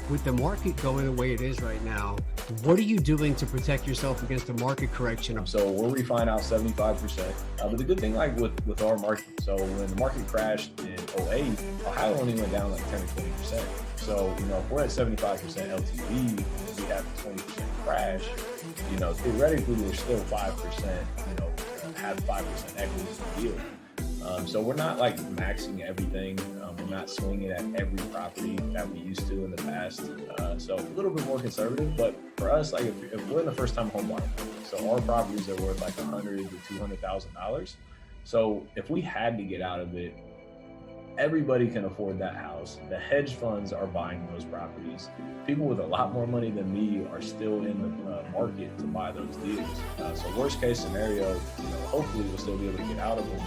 with the market going the way it is right now, what are you doing to protect yourself against a market correction? So we're refining out 75%. But the good thing, like with our market, so when the market crashed in '08, Ohio only went down like 10 or 20%. So, if we're at 75% LTV, we have a 20% crash, theoretically, we're still 5%, have 5% equity in the deal. So we're not like maxing everything. We're not swinging at every property that we used to in the past. So a little bit more conservative, but for us, like if we're in the first time home buyer, so our properties are worth like $100,000 to $200,000. So if we had to get out of it, everybody can afford that house. The hedge funds are buying those properties. People with a lot more money than me are still in the market to buy those deals. So worst case scenario, hopefully we'll still be able to get out of them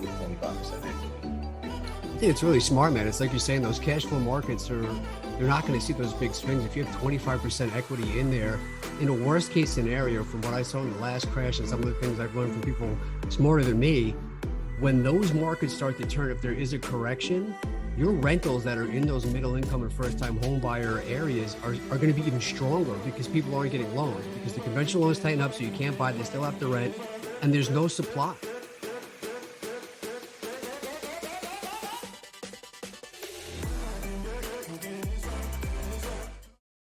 with 25% equity. Yeah, it's really smart, man. It's like you're saying, those cash flow markets you're not going to see those big swings. If you have 25% equity in there, in a worst case scenario, from what I saw in the last crash and some of the things I've learned from people smarter than me, when those markets start to turn, if there is a correction, your rentals that are in those middle income and first time home buyer areas are going to be even stronger because people aren't getting loans, because the conventional loans tighten up, so you can't buy, they still have to rent, and there's no supply.